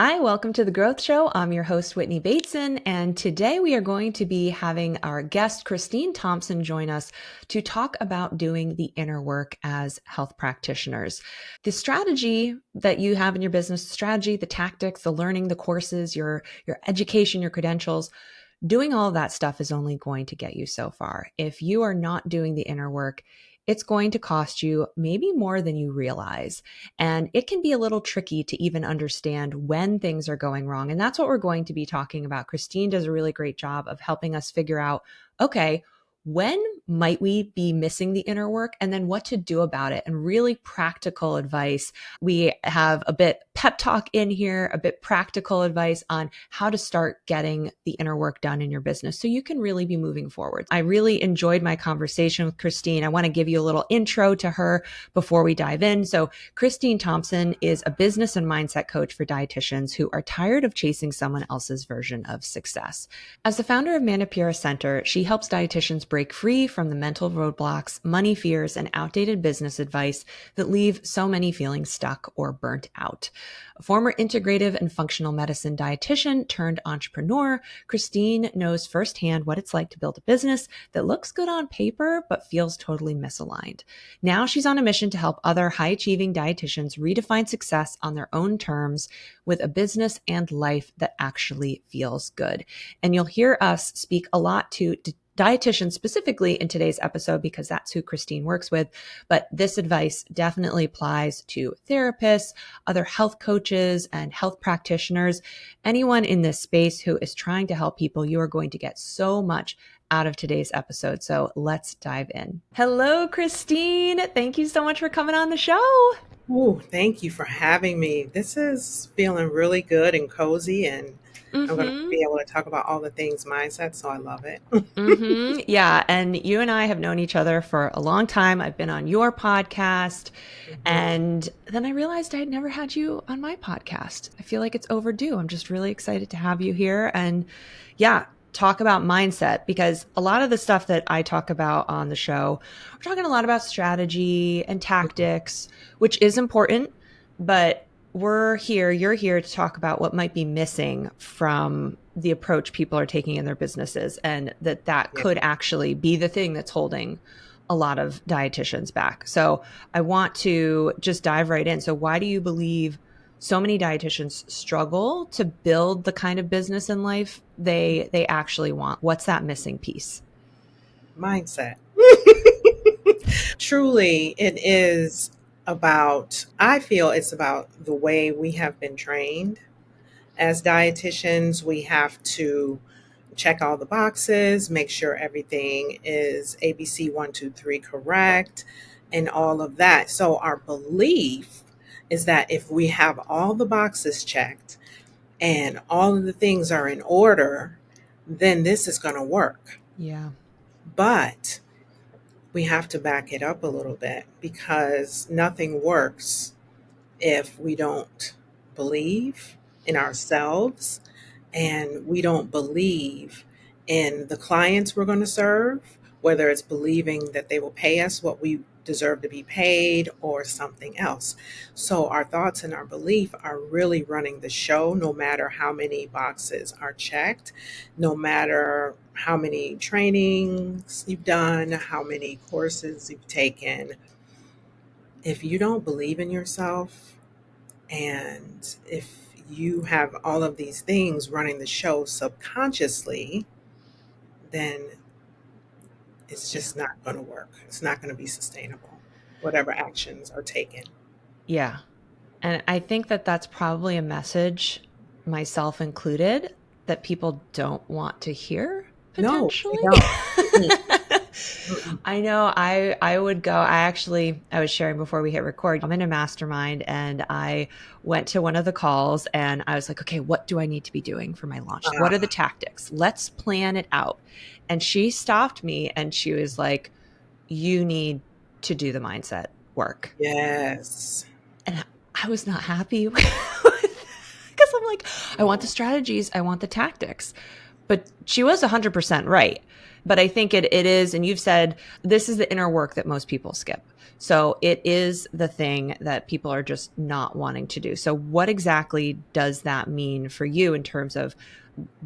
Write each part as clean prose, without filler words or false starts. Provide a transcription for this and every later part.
Hi, welcome to the Growth Show. I'm your host, Whitney Bateson, and today we are going to be having our guest, Christine Thomson, join us to talk about doing the inner work as health practitioners. The strategy that you have in your business, the strategy, the tactics, the learning, the courses, your education, your credentials, doing all of that stuff is only going to get you so far. If you are not doing the inner work, it's going to cost you maybe more than you realize. And it can be a little tricky to even understand when things are going wrong. And that's what we're going to be talking about. Christine does a really great job of helping us figure out, okay, when might we be missing the inner work and then what to do about it, and really practical advice. We have a bit pep talk in here, a bit practical advice on how to start getting the inner work done in your business so you can really be moving forward. I really enjoyed my conversation with Christine. I want to give you a little intro to her before we dive in. So Christine Thomson is a business and mindset coach for dietitians who are tired of chasing someone else's version of success. As the founder of Manipura Center, she helps dietitians break free from the mental roadblocks, money fears, and outdated business advice that leave so many feeling stuck or burnt out. A former integrative and functional medicine dietitian turned entrepreneur, Christine knows firsthand what it's like to build a business that looks good on paper but feels totally misaligned. Now she's on a mission to help other high-achieving dietitians redefine success on their own terms with a business and life that actually feels good. And you'll hear us speak a lot to dietitians specifically in today's episode because that's who Christine works with. But this advice definitely applies to therapists, other health coaches, and health practitioners. Anyone in this space who is trying to help people, you are going to get so much out of today's episode. So let's dive in. Hello, Christine. Thank you so much for coming on the show. Oh, thank you for having me. This is feeling really good and cozy, and I'm going to Mm-hmm. be able to talk about all the things mindset, so I love it. Mm-hmm. Yeah. And you and I have known each other for a long time. I've been on your podcast. Mhm. And then I realized I had never had you on my podcast. I feel like it's overdue. I'm just really excited to have you here and yeah, talk about mindset, because a lot of the stuff that I talk about on the show, we're talking a lot about strategy and tactics, which is important, but you're here to talk about what might be missing from the approach people are taking in their businesses, and that Yeah. could actually be the thing that's holding a lot of dietitians back. So I want to just dive right in. So why do you believe so many dietitians struggle to build the kind of business in life they actually want? What's that missing piece? Mindset. Truly, it is I feel it's about the way we have been trained. As dietitians, we have to check all the boxes, make sure everything is ABC 1, 2, 3 correct, and all of that. So, our belief is that if we have all the boxes checked and all of the things are in order, then this is going to work. Yeah. But we have to back it up a little bit because nothing works if we don't believe in ourselves and we don't believe in the clients we're going to serve, whether it's believing that they will pay us what we deserve to be paid or something else. So our thoughts and our belief are really running the show, no matter how many boxes are checked, no matter how many trainings you've done, how many courses you've taken. If you don't believe in yourself, and if you have all of these things running the show subconsciously, then it's Yeah. just not going to work. It's not going to be sustainable, whatever actions are taken. Yeah. And I think that that's probably a message, myself included, that people don't want to hear No, they potentially. don't. Mm-mm, mm-mm. I know I would go. I was sharing before we hit record. I'm in a mastermind and I went to one of the calls and I was like, okay, what do I need to be doing for my launch? What are the Ah, tactics? Let's plan it out. And she stopped me and she was like, you need to do the mindset work. yes. And I was not happy with because I'm like, I want the strategies, I want the tactics, But she was 100% right. But I think it is, and you've said this is the inner work that most people skip. So it is the thing that people are just not wanting to do. So what exactly does that mean for you in terms of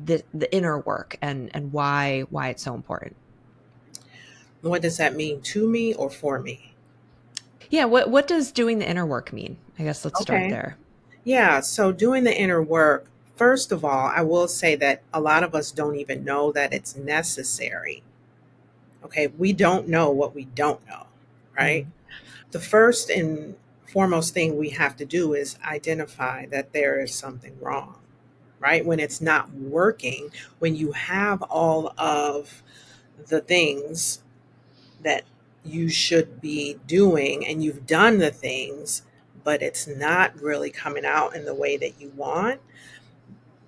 the inner work and why it's so important? What does that mean to me or for me? Yeah, what does doing the inner work mean? I guess let's start Okay. there. Yeah. So doing the inner work, first of all, I will say that a lot of us don't even know that it's necessary. Okay. We don't know what we don't know, right? Mm, The first and foremost thing we have to do is identify that there is something wrong, right? When it's not working, when you have all of the things that you should be doing and you've done the things, but it's not really coming out in the way that you want,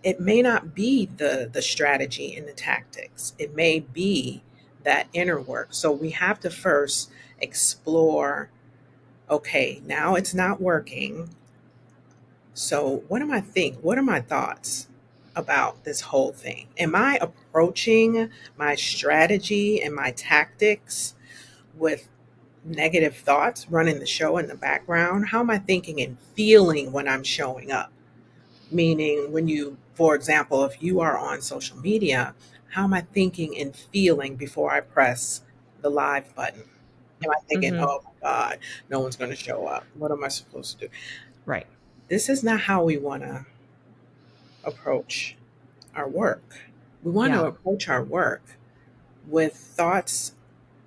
it may not be the strategy and the tactics. It may be that inner work. So we have to first explore, okay, now it's not working. So what am I think? What are my thoughts about this whole thing? Am I approaching my strategy and my tactics with negative thoughts running the show in the background? How am I thinking and feeling when I'm showing up? Meaning, when you, for example, if you are on social media, how am I thinking and feeling before I press the live button? Am I thinking, mm-hmm. oh my God, no one's going to show up? What am I supposed to do? Right. This is not how we want to approach our work. We want to Yeah. approach our work with thoughts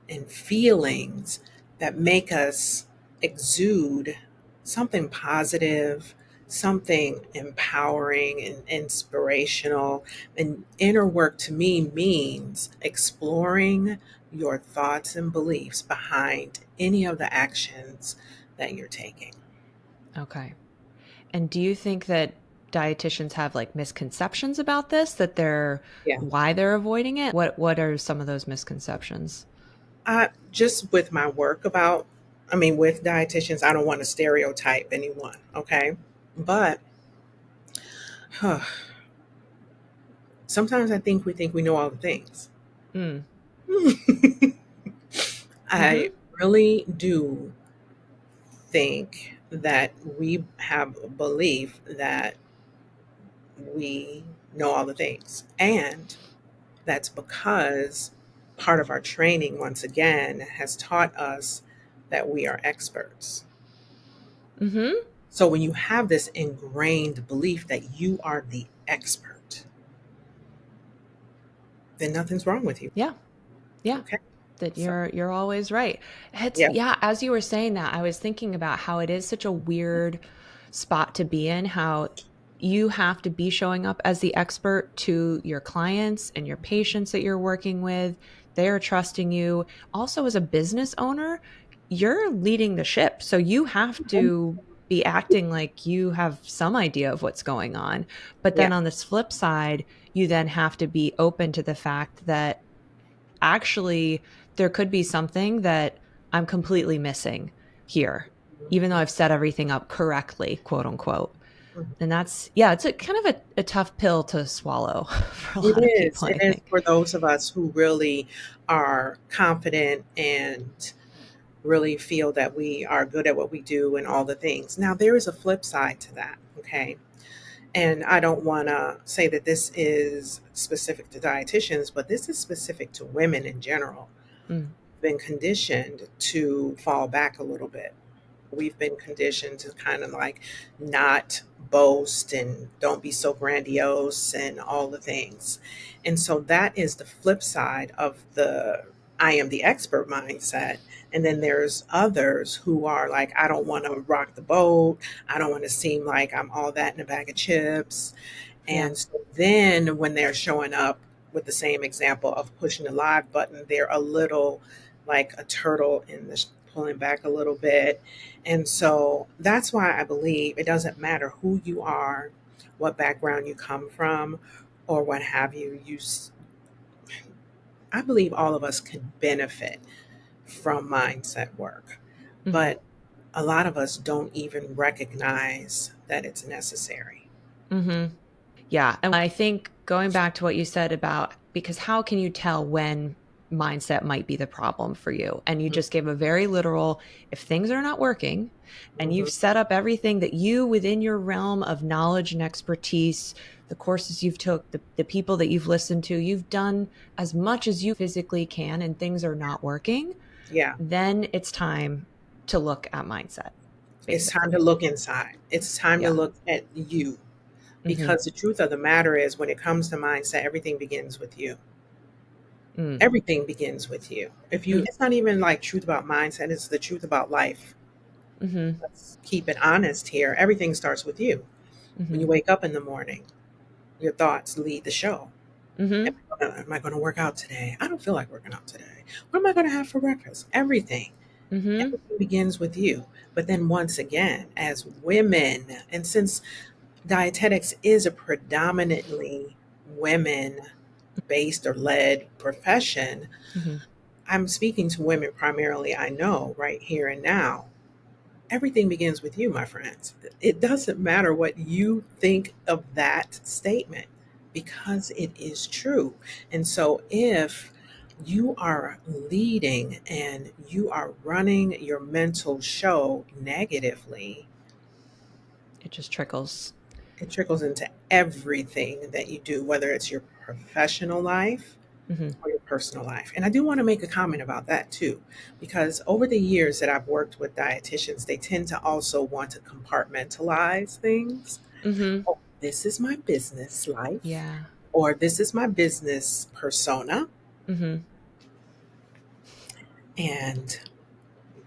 and feelings that make us exude something positive, something empowering and inspirational. And inner work to me means exploring your thoughts and beliefs behind any of the actions that you're taking. Okay. And do you think that dietitians have like misconceptions about this, that they're Yeah. why they're avoiding it? What are some of those misconceptions? Just with my work about, I mean, with dietitians, I don't want to stereotype anyone, okay? But sometimes I think we know all the things. Mm. I Mhm. really do think that we have a belief that we know all the things. And that's because part of our training, once again, has taught us that we are experts. Mhm. So when you have this ingrained belief that you are the expert, then nothing's wrong with you. Yeah. Yeah. Okay. That So, you're always right. It's yeah. yeah, as you were saying that, I was thinking about how it is such a weird spot to be in, how you have to be showing up as the expert to your clients and your patients that you're working with. They're trusting you. Also, as a business owner, you're leading the ship. So you have to be acting like you have some idea of what's going on. But Yeah. then on this flip side, you then have to be open to the fact that actually there could be something that I'm completely missing here, even though I've set everything up correctly, quote unquote. Mhm. And that's, yeah, it's a kind of a tough pill to swallow for a It lot of is. people, It I is think. for those of us who really are confident and really feel that we are good at what we do and all the things. Now, there is a flip side to that, okay? And I don't want to say that this is specific to dietitians, but this is specific to women in general. Mm, Been conditioned to fall back a little bit. We've been conditioned to kind of like not boast and don't be so grandiose and all the things. And so that is the flip side of the I am the expert mindset. And then there's others who are like, I don't want to rock the boat. I don't want to seem like I'm all that in a bag of chips. yeah. And so then when they're showing up with the same example of pushing the live button, they're a little like a turtle in the pulling back a little bit. And so that's why I believe it doesn't matter who you are, what background you come from, or what have you. I believe all of us can benefit from mindset work, Hmm. but a lot of us don't even recognize that it's necessary. Hmm. Yeah. And I think going back to what you said about, because how can you tell when mindset might be the problem for you? And you just gave a very literal, if things are not working and Mm-hmm. you've set up everything that you within your realm of knowledge and expertise, the courses you've took, the people that you've listened to, you've done as much as you physically can and things are not working, Yeah. then it's time to look at mindset, It's time to basically. look inside. It's time to Yeah. look at you. Mm-hmm. Because the truth of the matter is, when it comes to mindset, everything begins with you. Mm. Everything begins with you. If you, it's not even like truth about mindset, it's the truth about life. Mm-hmm. Let's keep it honest here. Everything starts with you. When Mm-hmm. you wake up in the morning, your thoughts lead the show. Mm-hmm. Am I going to work out today? I don't feel like working out today. What am I going to have for breakfast? Everything. Mm-hmm. Everything begins with you. But then once again, as women, and since dietetics is a predominantly women based or led profession, Mm-hmm. I'm speaking to women primarily, I know, right here and now. Everything begins with you, my friends. It doesn't matter what you think of that statement because it is true. And so if you are leading and you are running your mental show negatively, It just trickles. it trickles into everything that you do, whether it's your professional life Mm-hmm. or your personal life. And I do want to make a comment about that too, because over the years that I've worked with dietitians, they tend to also want to compartmentalize things. Mm-hmm. Oh, this is my business life, Yeah. or this is my business persona, Mm-hmm. and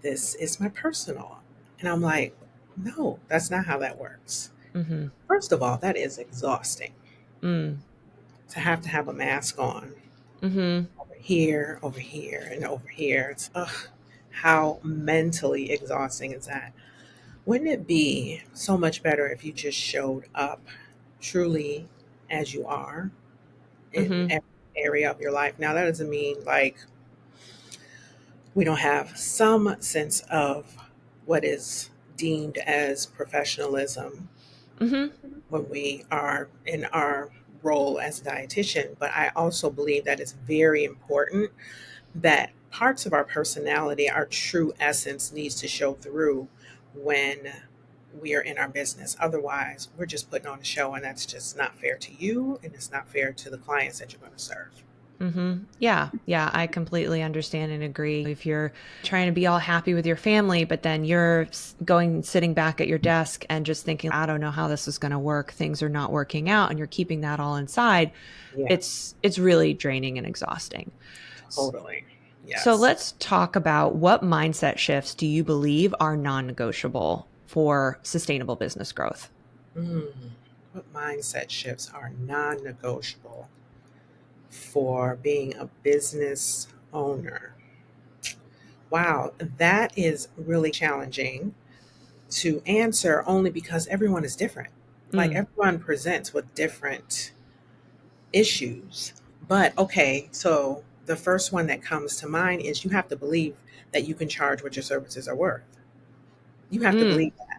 this is my personal. And I'm like, no, that's not how that works. Mm-hmm. First of all, that is exhausting Mm. to have a mask on Mm-hmm. over here, and over here. It's, ugh, how mentally exhausting is that? Wouldn't it be so much better if you just showed up truly as you are in Mm-hmm. every area of your life? Now, that doesn't mean like we don't have some sense of what is deemed as professionalism Mm-hmm. when we are in our role as a dietitian, but I also believe that it's very important that parts of our personality, our true essence, needs to show through when we are in our business. Otherwise, we're just putting on a show, and that's just not fair to you, and it's not fair to the clients that you're going to serve. Mm-hmm. Yeah. Yeah. I completely understand and agree. If you're trying to be all happy with your family, but then you're going, sitting back at your desk and just thinking, I don't know how this is going to work. Things are not working out. And you're keeping that all inside. Yeah, It's really draining and exhausting. totally. So Yes. let's talk about what mindset shifts do you believe are non-negotiable for sustainable business growth? Mm. What mindset shifts are non negotiable for being a business owner? Wow, that is really challenging to answer only because everyone is different. Like Mm. everyone presents with different issues. But okay, so the first one that comes to mind is you have to believe that you can charge what your services are worth. You have to Mm. believe that.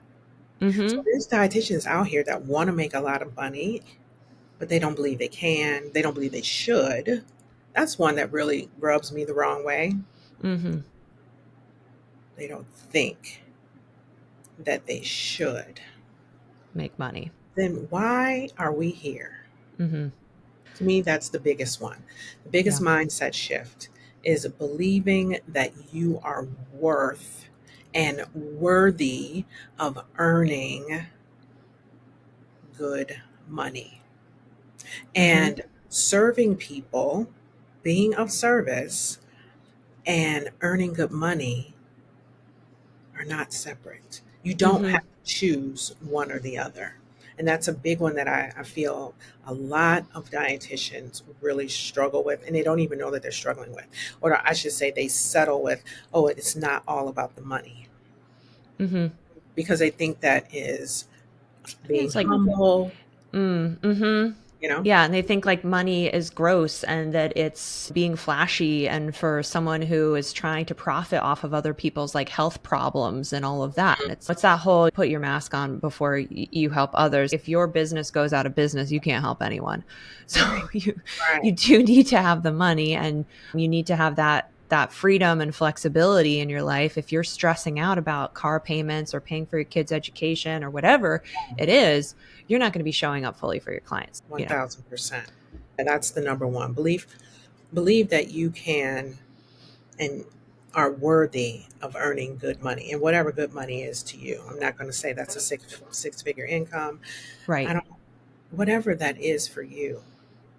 So Mm-hmm. there's dietitians out here that want to make a lot of money, but they don't believe they can. They don't believe they should. That's one that really rubs me the wrong way. Mm-hmm. They don't think that they should. Make money. Then why are we here? Mm-hmm. To me, that's the biggest one. The biggest Yeah. mindset shift is believing that you are worth and worthy of earning good money. Mm-hmm. And serving people, being of service, and earning good money are not separate. You don't Mm-hmm. have to choose one or the other. And that's a big one that I feel a lot of dietitians really struggle with, and they don't even know that they're struggling with. Or I should say, they settle with, oh, it's not all about the money, Mm-hmm. because they think that is I think being it's like, humble. mm-hmm. you know? Yeah, and they think like money is gross and that it's being flashy. And for someone who is trying to profit off of other people's like health problems and all of that, and it's that whole put your mask on before you help others. If your business goes out of business, you can't help anyone. So Right. you Right. do need to have the money, and you need to have that freedom and flexibility in your life. If you're stressing out about car payments or paying for your kids' education or whatever it is, you're not going to be showing up fully for your clients. 1000%. And that's the number one. Believe that you can and are worthy of earning good money, and whatever good money is to you. I'm not going to say that's a six figure income. I Right. don't whatever that is for you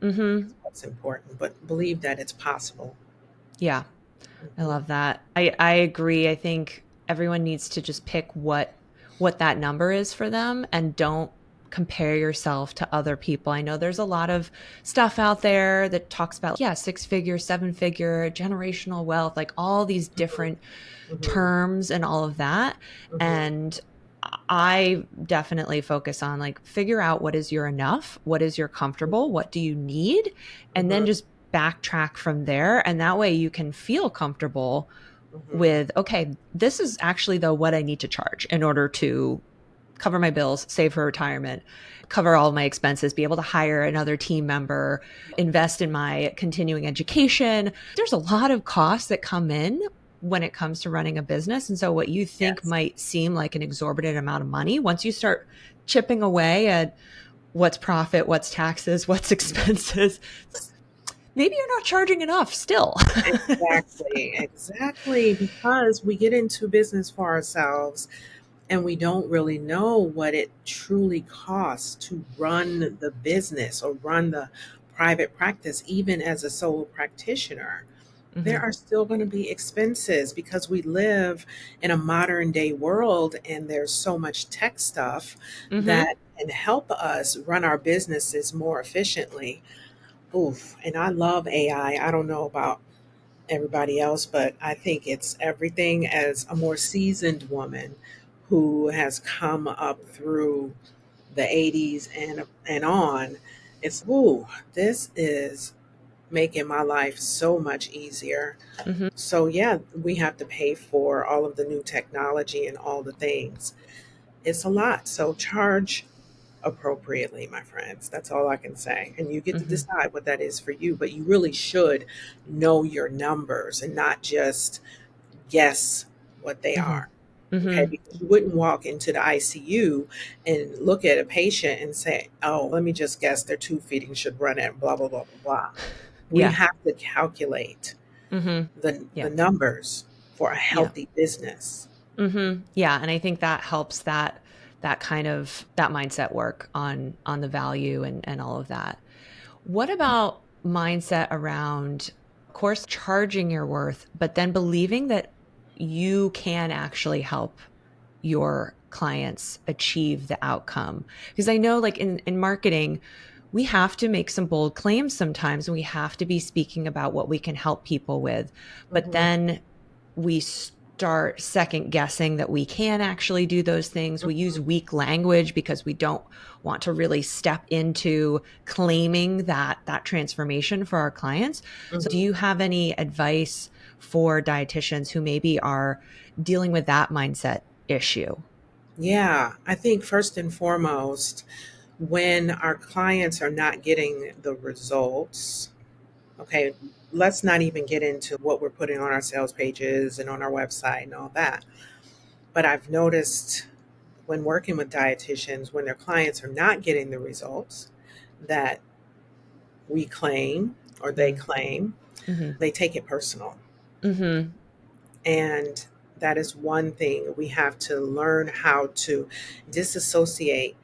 Mm-hmm. is what's important, but believe that it's possible. Yeah, I Mhm. love that. I agree. I think everyone needs to just pick what that number is for them, and don't compare yourself to other people. I know there's a lot of stuff out there that talks about, yeah, six figure, seven figure, generational wealth, like all these different Mhm. terms and all of that. Mhm. And I definitely focus on like figure out what is your enough, what is your comfortable, what do you need, and then Mhm. just backtrack from there. And that way you can feel comfortable Mhm. with, okay, this is actually though what I need to charge in order to cover my bills, save for retirement, cover all my expenses, be able to hire another team member, invest in my continuing education. There's a lot of costs that come in when it comes to running a business. And so what you think Yes. might seem like an exorbitant amount of money, once you start chipping away at what's profit, what's taxes, what's expenses, maybe you're not charging enough still. Exactly. Exactly. Because we get into business for ourselves and we don't really know what it truly costs to run the business or run the private practice, even as a solo practitioner. There Hmm. are still going to be expenses because we live in a modern day world and there's so much tech stuff Hmm. that can help us run our businesses more efficiently. Oof. And I love AI. I don't know about everybody else, but I think it's everything. As a more seasoned woman who has come up through the 80s and on, it's ooh, this is making my life so much easier. Hmm. So yeah, we have to pay for all of the new technology and all the things. It's a lot. So charge appropriately, my friends. That's all I can say. And you get to Hmm. decide what that is for you, but you really should know your numbers and not just guess what they Hmm. are. Okay, Hmm. because you wouldn't walk into the ICU and look at a patient and say, "Oh, let me just guess their tube feeding should run at blah blah blah blah blah." We Yeah. have to calculate Hmm. the Yeah. numbers for a Yeah. healthy business. Yeah, and I think that helps that kind of that mindset work on the value and all of that. What about mindset around, of course, charging your worth, but then believing that you can actually help your clients achieve the outcome? Because I know like in marketing, we have to make some bold claims sometimes, and we have to be speaking about what we can help people with. But Mhm, then we start second guessing that we can actually do those things. We use mhm, weak language because we don't want to really step into claiming that transformation for our clients. So do mhm. you have any advice for dietitians who maybe are dealing with that mindset issue? Yeah, I think first and foremost, when our clients are not getting the results, okay, let's not even get into what we're putting on our sales pages and on our website and all that. But I've noticed when working with dietitians, when their clients are not getting the results that we claim or they claim, Mm-hmm. they take it personal. Mm-hmm. And that is one thing we have to learn how to disassociate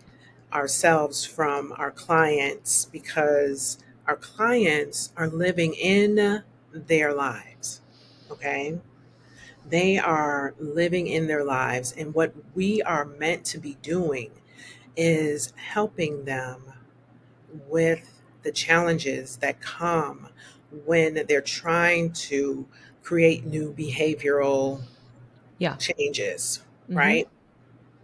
ourselves from our clients, because our clients are living in their lives. Okay. They are living in their lives. And what we are meant to be doing is helping them with the challenges that come when they're trying to create new behavioral Yeah. changes, Mm-hmm. right?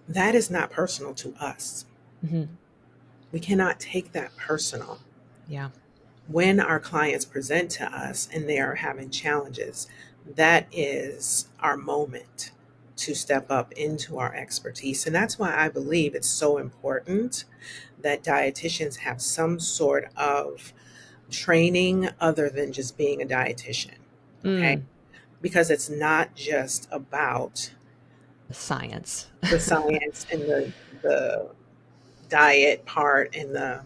That is not personal to us. Mm-hmm. We cannot take that personal. Yeah. When our clients present to us and they are having challenges, that is our moment to step up into our expertise. And that's why I believe it's so important that dietitians have some sort of training other than just being a dietitian. Okay. Mm, Because it's not just about science. the science and the diet part and the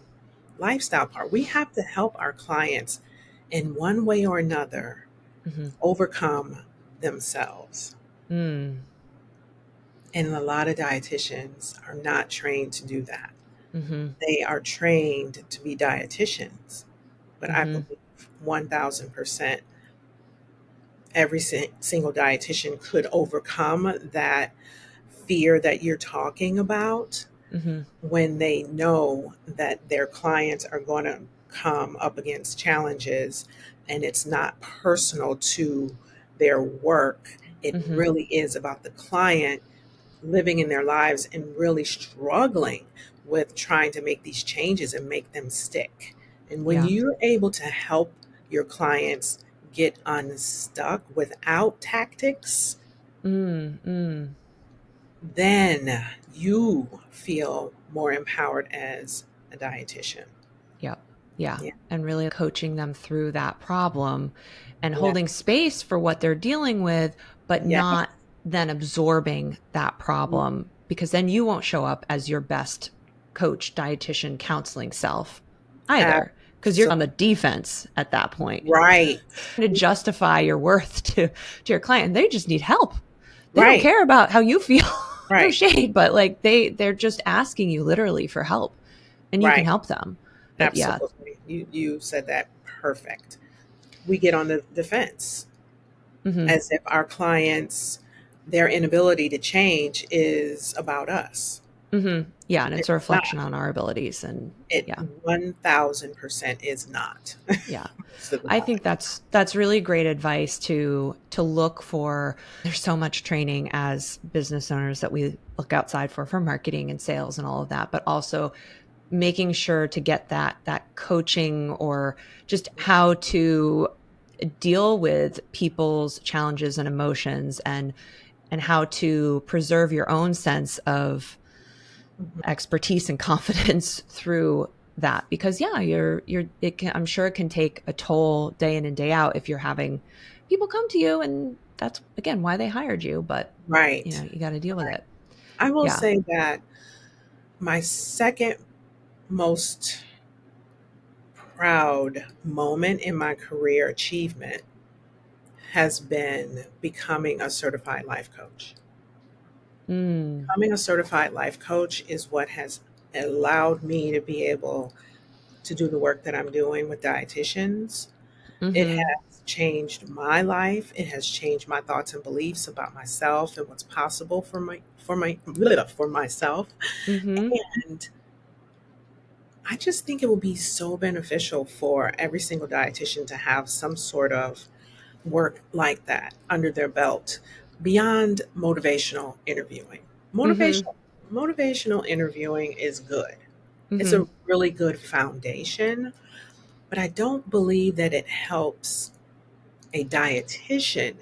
lifestyle part. We have to help our clients in one way or another Mm-hmm. overcome themselves. Mm, And a lot of dietitians are not trained to do that. mm-hmm. They are trained to be dietitians. But I Mm-hmm. believe 1000% every single dietitian could overcome that fear that you're talking about Mm-hmm. when they know that their clients are going to come up against challenges and it's not personal to their work. It Mm-hmm. really is about the client living in their lives and really struggling with trying to make these changes and make them stick. And when Yeah. you're able to help your clients get unstuck without tactics, Mm, mm. then you feel more empowered as a dietitian. Yep. Yeah. Yeah. And really coaching them through that problem and Yeah. holding space for what they're dealing with, but Yeah. not then absorbing that problem because then you won't show up as your best coach, dietitian, counseling self either because you're So, on the defense at that point. right. To justify your worth to your client. They just need help. They don't Right. care about how you feel. No Right. shade, but like they're just asking you literally for help and you can Right. help them. But yeah. Absolutely. You said that perfect. We get on the defense Hmm. as if our clients, their inability to change is about us. Hmm. Yeah, and it's a It's not. reflection on our abilities and It yeah. 1000% is not. Yeah. Most of the I time. think that's really great advice to look for. There's so much training as business owners that we look outside for marketing and sales and all of that, but also making sure to get that coaching or just how to deal with people's challenges and emotions and how to preserve your own sense of Mhm. expertise and confidence through that because yeah I'm sure it can take a toll day in and day out if you're having people come to you and that's again why they hired you but Right. you got to deal with Right. it. I will Yeah. say that my second most proud moment in my career achievement has been becoming a certified life coach. Mm. Becoming a certified life coach is what has allowed me to be able to do the work that I'm doing with dietitians. It Mm-hmm. has changed my life. It has changed my thoughts and beliefs about myself and what's possible for myself. Mm-hmm. And I just think it would be so beneficial for every single dietitian to have some sort of work like that under their belt beyond motivational interviewing. Mm-hmm. Motivational interviewing is good. It's Mm-hmm. a really good foundation, but I don't believe that it helps a dietitian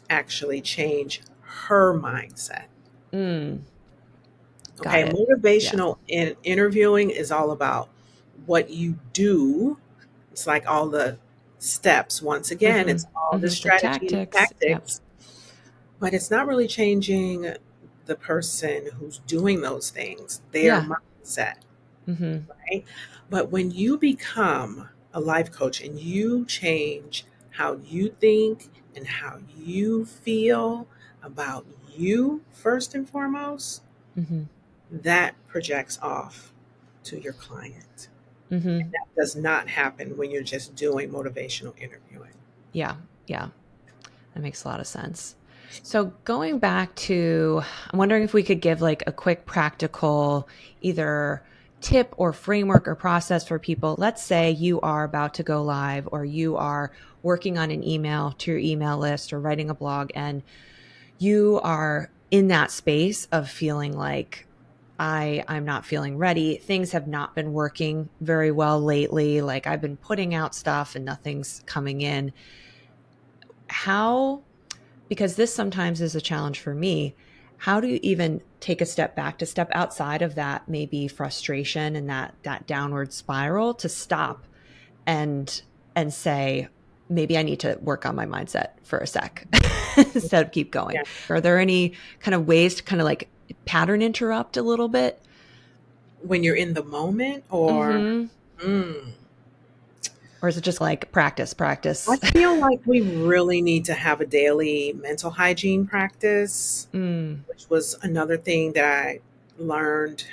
actually change her mindset. Mm. Got Okay, it. Yeah. motivational interviewing is all about what you do. It's like all the steps. Once again, Mm-hmm. it's all the Mm-hmm. The strategy and tactics. Yep. tactics, but it's not really changing the person who's doing those things, their Yeah. mindset, Mm-hmm. right? But when you become a life coach and you change how you think and how you feel about you first and foremost, Mm-hmm. that projects off to your client. And Mm-hmm. that does not happen when you're just doing motivational interviewing. Yeah. Yeah. That makes a lot of sense. So going back to, I'm wondering if we could give like a quick practical either tip or framework or process for people. Let's say you are about to go live or you are working on an email to your email list or writing a blog and you are in that space of feeling like I'm not feeling ready. Things have not been working very well lately. Like I've been putting out stuff and nothing's coming in. How, because this sometimes is a challenge for me, how do you even take a step back, to step outside of that maybe frustration and that downward spiral, to stop and say, maybe I need to work on my mindset for a sec instead of keep going? Yeah. Are there any kind of ways to kind of like pattern interrupt a little bit? When you're in the moment, or Mm-hmm. mm, Or is it just like practice, I practice? feel like we really need to have a daily mental hygiene practice, Mm, which was another thing that I learned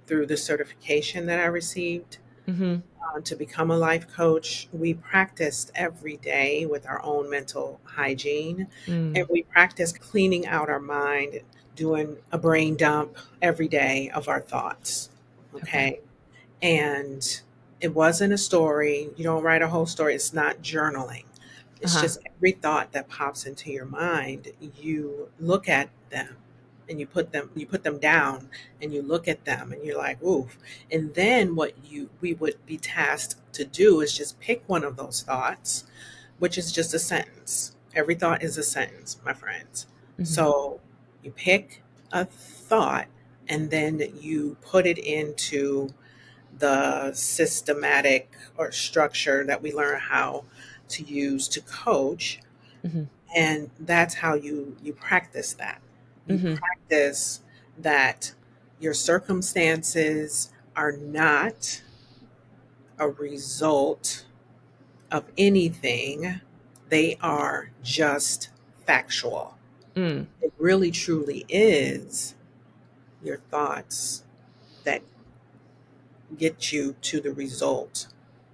through the certification that I received mm-hmm. to become a life coach. We practiced every day with our own mental hygiene, and Mm, we practiced cleaning out our mind, doing a brain dump every day of our thoughts. okay. Okay. And it wasn't a story. You don't write a whole story. It's not journaling. It's Uh-huh. just every thought that pops into your mind, you look at them and you put them down and you look at them and you're like, oof. And then what you we would be tasked to do is just pick one of those thoughts, which is just a sentence. Every thought is a sentence, my friends. Mm-hmm. So you pick a thought and then you put it into the systematic or structure that we learn how to use to coach, Mm-hmm. and that's how you practice that. You Mm-hmm. practice that your circumstances are not a result of anything, they are just factual. Mm, It really truly is your thoughts that get you to the result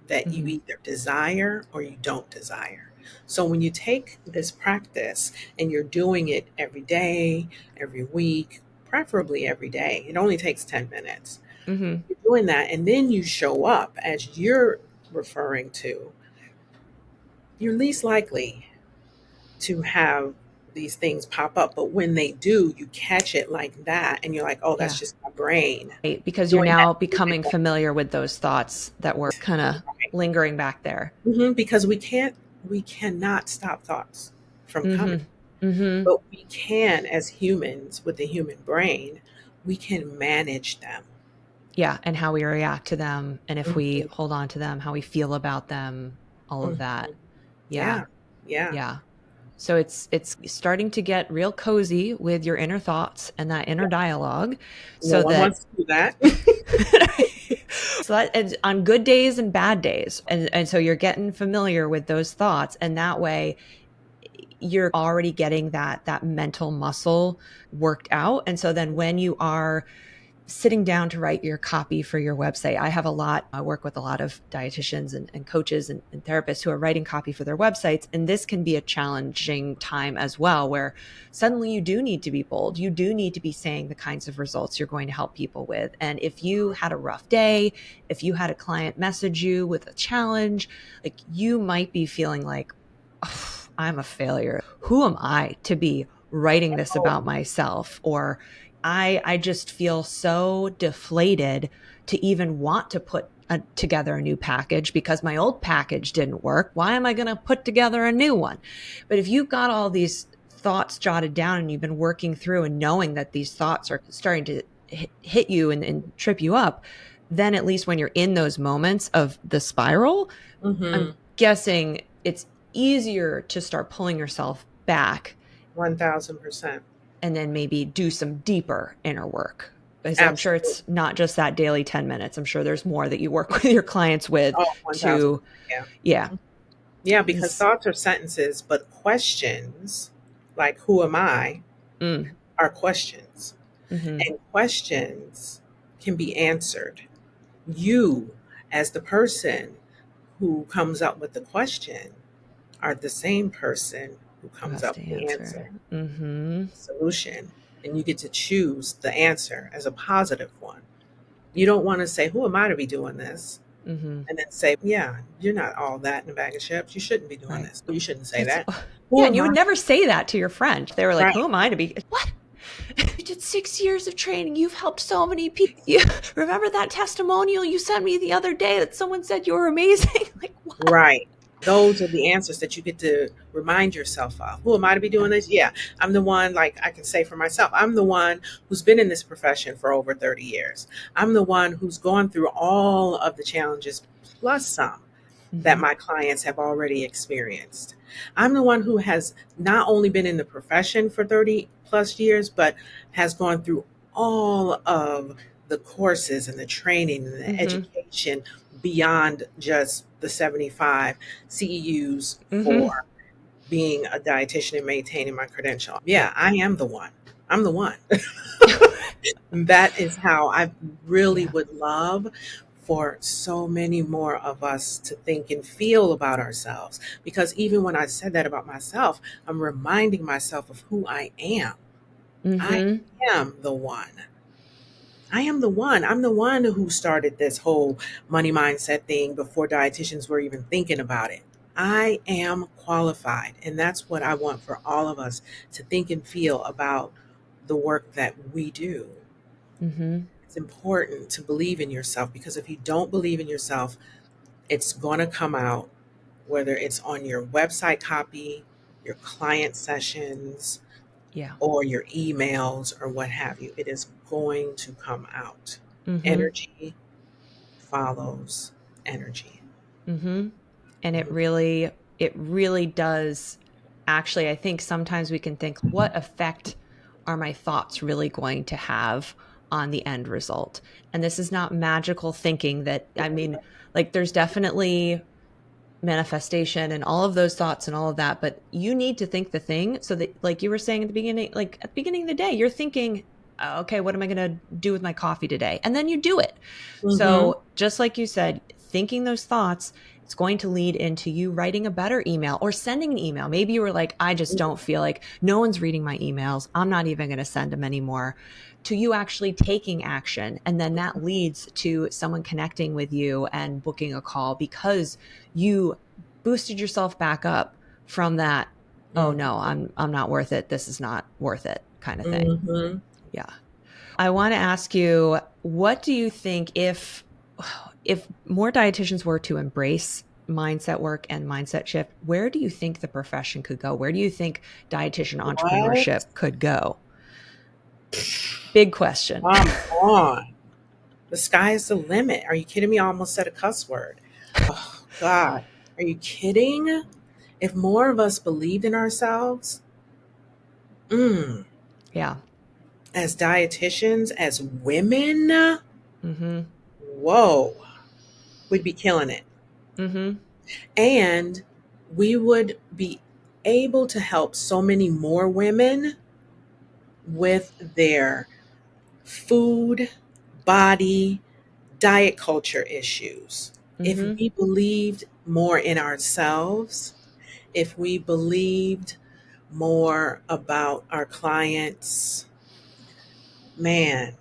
that you mm-hmm. either desire or you don't desire. So when you take this practice and you're doing it every day, every week, preferably every day, it only takes 10 minutes. Mm-hmm. You're doing that, and then you show up as you're referring to, you're least likely to have these things pop up. But when they do, you catch it like that, and you're like, oh, that's Yeah. just my brain Right. Because you're doing that. now becoming familiar with those thoughts that were kind of lingering back there. Because we cannot stop thoughts from coming, Mm-hmm. Mm-hmm. but we can, as humans with the human brain, we can manage them. Yeah. And how we react to them. And if we Mhm, hold on to them, how we feel about them, all of mhm. that. Yeah. Yeah, yeah. Yeah. So it's starting to get real cozy with your inner thoughts and that inner dialogue, No so one that wants to do that. so that, and on good days and bad days, and so you're getting familiar with those thoughts, and that way you're already getting that mental muscle worked out. And so then when you are sitting down to write your copy for your website. I work with a lot of dietitians and coaches and therapists who are writing copy for their websites. And this can be a challenging time as well, where suddenly you do need to be bold. You do need to be saying the kinds of results you're going to help people with. And if you had a rough day, if you had a client message you with a challenge, like you might be feeling like, oh, I'm a failure. Who am I to be writing this Oh, about myself? Or I just feel so deflated to even want to put together a new package because my old package didn't work. Why am I going to put together a new one? But if you've got all these thoughts jotted down and you've been working through and knowing that these thoughts are starting to hit you and trip you up, then at least when you're in those moments of the spiral, I'm mm-hmm. guessing it's easier to start pulling yourself back 1000%. and then maybe do some deeper inner work. Because I'm sure Absolutely. it's not just that daily 10 minutes. I'm sure there's more that you work with your clients with Oh, 1000. to, Yeah. yeah. Yeah, because This, thoughts are sentences, but questions, like who am I, mm, are questions. mm-hmm, And questions can be answered. You, as the person who comes up with the question, are the same person who who comes has up to with the answer? answer, Mm-hmm, the solution. And you get to choose the answer as a positive one. You don't want to say, who am I to be doing this? mm-hmm, And then say, yeah, you're not all that in a bag of chips. You shouldn't be doing right. this. You shouldn't say That's, that. yeah. Who And am you I? would never say that to your friend. They were like, Right. who am I to be? What? did 6 years of training. You've helped so many people. Remember that testimonial you sent me the other day that someone said you were amazing? Like, what? Right. Those are the answers that you get to remind yourself of. Who am I to be Yeah. doing this? Yeah, I'm the one, like I can say for myself, I'm the one who's been in this profession for over 30 years. I'm the one who's gone through all of the challenges plus some that Mm-hmm. my clients have already experienced. I'm the one who has not only been in the profession for 30 plus years, but has gone through all of the courses and the training and the Mm-hmm. education beyond just the 75 CEUs Mm-hmm. for being a dietitian and maintaining my credential. Yeah, I am the one. I'm the one. That is how I really Yeah. would love for so many more of us to think and feel about ourselves. Because even when I said that about myself, I'm reminding myself of who I am. I Mm-hmm. am the one. I am the one. I'm the one who started this whole money mindset thing before dietitians were even thinking about it. I am qualified. And that's what I want for all of us to think and feel about the work that we do. Mm-hmm. It's important to believe in yourself because if you don't believe in yourself, it's going to come out, whether it's on your website copy, your client sessions, Yeah. or your emails or what have you. It is going to come out. Mm-hmm. Energy follows energy. Mm-hmm. And Mhm. it really does. Actually, I think sometimes we can think, what effect are my thoughts really going to have on the end result? And this is not magical thinking that, I mean, like there's definitely manifestation and all of those thoughts and all of that, but you need to think the thing so that, like you were saying at the beginning, like at the beginning of the day, you're thinking, okay, what am I going to do with my coffee today? And then you do it. Mhm. So just like you said, thinking those thoughts, it's going to lead into you writing a better email or sending an email. Maybe you were like, I just don't feel like no one's reading my emails. I'm not even going to send them anymore, to you actually taking action. And then that leads to someone connecting with you and booking a call because you boosted yourself back up from that, oh Mhm. no, I'm not worth it, this is not worth it kind of thing. Mhm. Yeah. I want to ask you, what do you think, if more dietitians were to embrace mindset work and mindset shift, where do you think the profession could go? Where do you think dietitian What? entrepreneurship could go? Big question. Come on. The sky is the limit. Are you kidding me? I almost said a cuss word. Oh, God. Are you kidding? If more of us believed in ourselves, mm, Yeah. as dietitians, as women, Mhm. whoa, we'd be killing it. Mhm. And we would be able to help so many more women with their food, body, diet culture issues. If Mhm. we believed more in ourselves, if we believed more about our clients, man,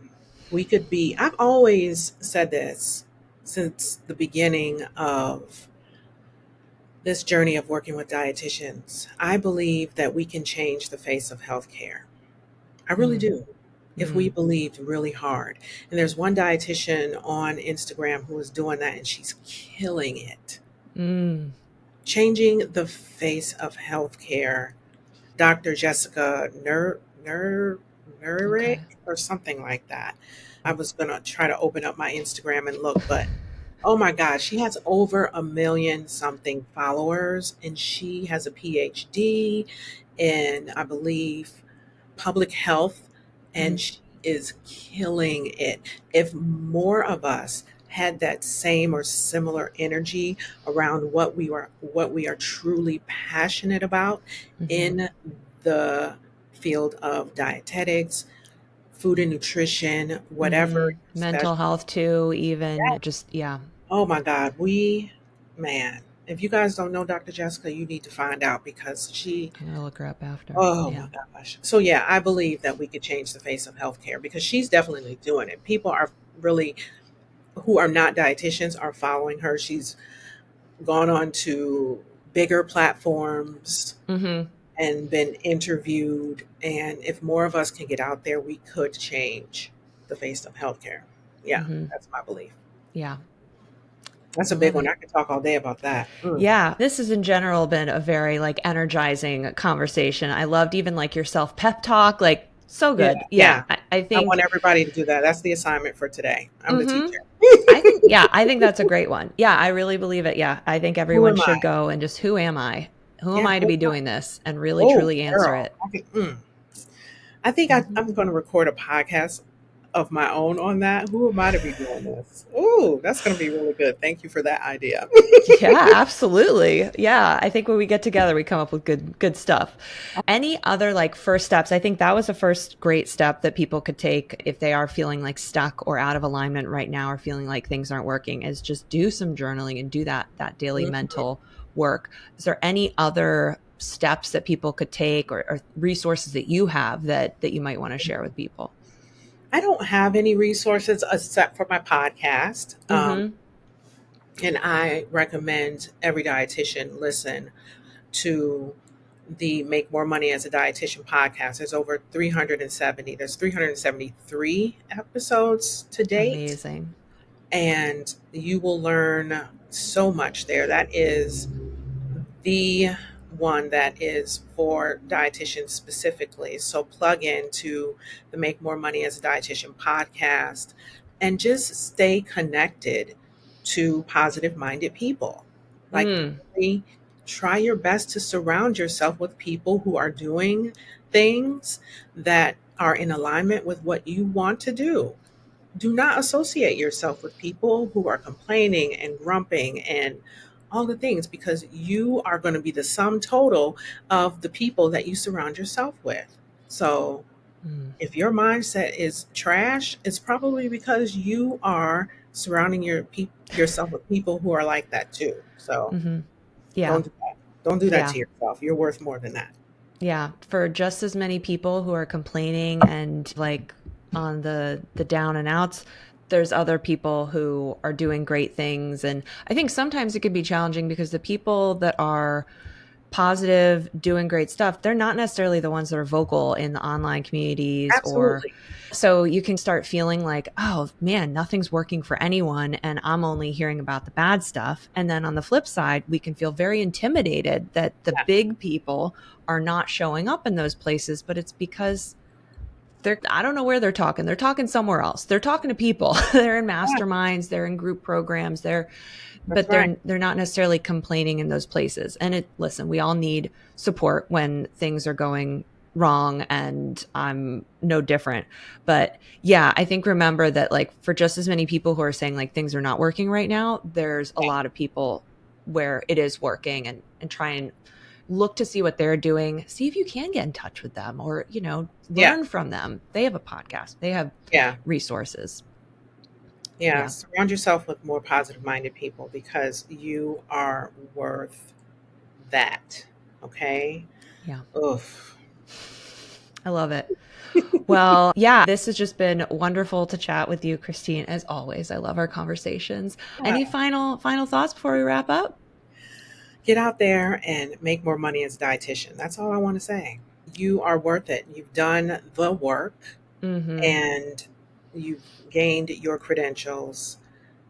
we could be. I've always said this since the beginning of this journey of working with dietitians. I believe that we can change the face of healthcare. I really Mm. do. If we Mm. believed really hard. And there's one dietitian on Instagram who is doing that and she's killing it. Mm. Changing the face of healthcare. Dr. Jessica Nurick Okay. or something like that. I was going to try to open up my Instagram and look, but oh my God, she has over a million something followers and she has a PhD in, I believe, public health, and Mhm. she is killing it. If more of us had that same or similar energy around what we are truly passionate about Mhm. in the field of dietetics, food and nutrition, whatever Mhm. your Mental specialty. health too, even just, yeah. Oh my God, man, if you guys don't know Dr. Jessica, you need to find out because she, I'm gonna look her up after. oh Yeah. my gosh. So yeah, I believe that we could change the face of healthcare because she's definitely doing it. People are really, who are not dietitians, are following her. She's gone on to bigger platforms Mhm. and been interviewed. And if more of us can get out there, we could change the face of healthcare. Yeah, Hmm. that's my belief. Yeah. That's I a big love one. it. I could talk all day about that. Mm. Yeah, this has in general been a very like energizing conversation. I loved even like your self-pep talk, like so Yeah, good. Yeah, yeah. I I want think everybody to do that. That's the assignment for today. I'm the hmm teacher. I think that's a great one. Yeah, I really believe it. Yeah, I think Who everyone am should I? go and just who am I? Who am Yeah, I to who be am I? doing this and really Oh, truly answer girl. it? I think Hmm. I'm going to record a podcast of my own on that. Who am I to be doing this? Ooh, that's going to be really good. Thank you for that idea. Yeah, absolutely. Yeah, I think when we get together, we come up with good stuff. Any other like first steps? I think that was the first great step that people could take if they are feeling like stuck or out of alignment right now, or feeling like things aren't working, is just do some journaling and do that daily Mhm. mental work. Is there any other steps that people could take, or resources that you have that you might want to share with people? I don't have any resources except for my podcast. Mm-hmm. And I recommend every dietitian listen to the Make More Money as a Dietitian podcast. There's over 370. There's 373 episodes to date, Amazing. and you will learn so much there. That is the one that is for dietitians specifically. So plug into the Make More Money as a Dietitian podcast and just stay connected to positive minded people. Like, Mm, really try your best to surround yourself with people who are doing things that are in alignment with what you want to do. Do not associate yourself with people who are complaining and grumping and all the things, because you are going to be the sum total of the people that you surround yourself with. So mm, if your mindset is trash, it's probably because you are surrounding yourself with people who are like that too. So mm-hmm. Yeah. don't do that. Don't do that Yeah. to yourself. You're worth more than that. Yeah, for just as many people who are complaining and like on the down and outs, there's other people who are doing great things. And I think sometimes it can be challenging because the people that are positive, doing great stuff, they're not necessarily the ones that are vocal in the online communities, or Absolutely. so you can start feeling like, oh man, nothing's working for anyone and I'm only hearing about the bad stuff. And then on the flip side, we can feel very intimidated that the Yeah. big people are not showing up in those places, but it's because they're, I don't know where they're talking. They're talking somewhere else. They're talking to people. They're in Yeah. masterminds, they're in group programs, That's but right. they're not necessarily complaining in those places. And listen, we all need support when things are going wrong, and I'm no different. But yeah, I think remember that like for just as many people who are saying like things are not working right now, there's a Yeah. lot of people where it is working, and try and look to see what they're doing, see if you can get in touch with them, or Yeah. learn from them. They have a podcast, they have Yeah. resources. Yeah, Yeah. surround yourself with more positive minded people because you are worth that. Okay. Yeah. Oof. I love it. Well, yeah, this has just been wonderful to chat with you, Christine, as always. I love our conversations. Any Yeah. final thoughts before we wrap up? Get out there and make more money as a dietitian. That's all I want to say. You are worth it. You've done the work Mm-hmm. and you've gained your credentials.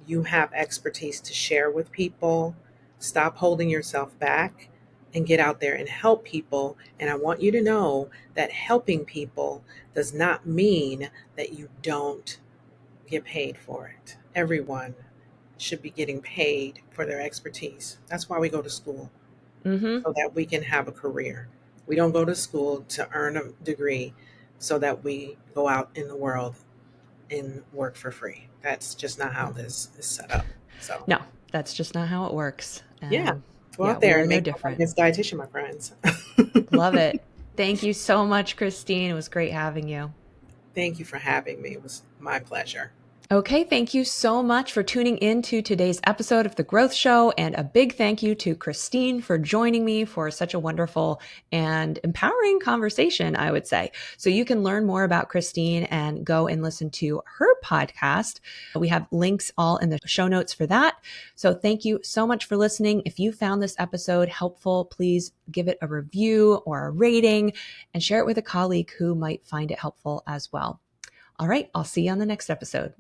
You have expertise to share with people. Stop holding yourself back and get out there and help people. And I want you to know that helping people does not mean that you don't get paid for it. Everyone should be getting paid for their expertise. That's why we go to school, Mm-hmm. so that we can have a career. We don't go to school to earn a degree so that we go out in the world and work for free. That's just not how No. this is set up. So, No, that's just not how it works. yeah, And go yeah, out we there are and no make more money different. as a dietitian, my friends. Love it. Thank you so much, Christine. It was great having you. Thank you for having me. It was my pleasure. Okay, thank you so much for tuning in to today's episode of The Growth Show. And a big thank you to Christine for joining me for such a wonderful and empowering conversation, I would say. So you can learn more about Christine and go and listen to her podcast. We have links all in the show notes for that. So thank you so much for listening. If you found this episode helpful, please give it a review or a rating and share it with a colleague who might find it helpful as well. All right, I'll see you on the next episode.